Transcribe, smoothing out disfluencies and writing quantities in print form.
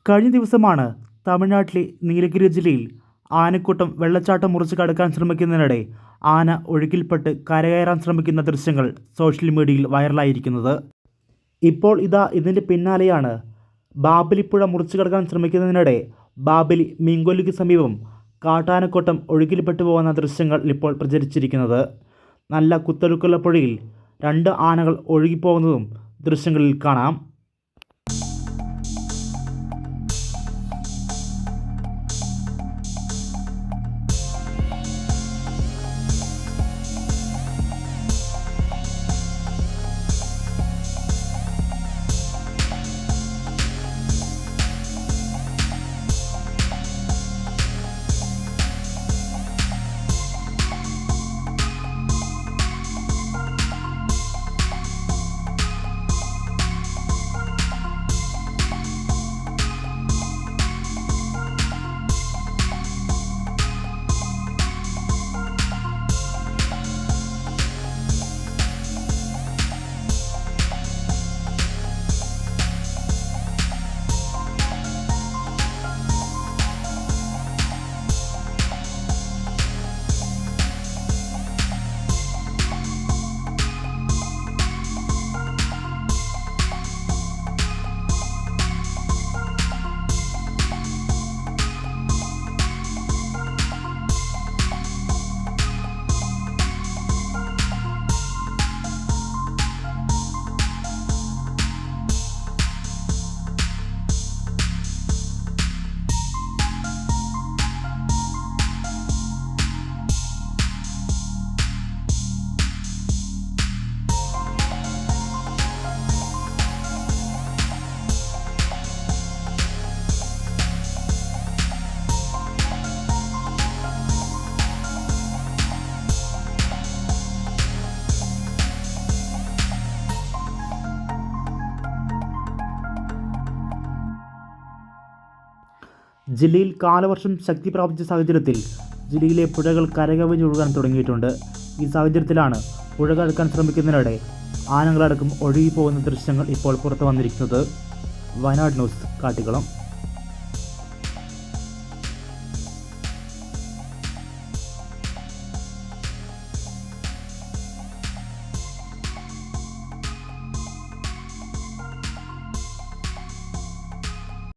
കഴിഞ്ഞ ദിവസമാണ് തമിഴ്നാട്ടിലെ നീലഗിരി ജില്ലയിൽ ആനക്കൂട്ടം വെള്ളച്ചാട്ടം മുറിച്ച് കടക്കാൻ ശ്രമിക്കുന്നതിനിടെ ആന ഒഴുക്കിൽപ്പെട്ട് കരകയറാൻ ശ്രമിക്കുന്ന ദൃശ്യങ്ങൾ സോഷ്യൽ മീഡിയയിൽ വൈറലായിരിക്കുന്നത്. ഇപ്പോൾ ഇതിൻ്റെ പിന്നാലെയാണ് ബാബലിപ്പുഴ മുറിച്ച് കടക്കാൻ ശ്രമിക്കുന്നതിനിടെ ബാബലി മീൻകൊല്ലിക്ക് സമീപം കാട്ടാനക്കൂട്ടം ഒഴുക്കിൽപ്പെട്ടു പോകുന്ന ദൃശ്യങ്ങൾ ഇപ്പോൾ പ്രചരിച്ചിരിക്കുന്നത്. നല്ല കുത്തൊഴുക്കുള്ള പുഴയിൽ 2 ആനകൾ ഒഴുകിപ്പോകുന്നതും ദൃശ്യങ്ങളിൽ കാണാം. ജില്ലയിൽ കാലവർഷം ശക്തി പ്രാപിച്ച സാഹചര്യത്തിൽ ജില്ലയിലെ പുഴകൾ കരകവിഞ്ഞൊഴുകാൻ തുടങ്ങിയിട്ടുണ്ട്. ഈ സാഹചര്യത്തിലാണ് പുഴ കടക്കാൻ ശ്രമിക്കുന്നതിനിടെ ആനകളടക്കം ഒഴുകിപ്പോകുന്ന ദൃശ്യങ്ങൾ ഇപ്പോൾ പുറത്തു വന്നിരിക്കുന്നത്. വയനാട് ന്യൂസ്, കാട്ടിക്കുളം.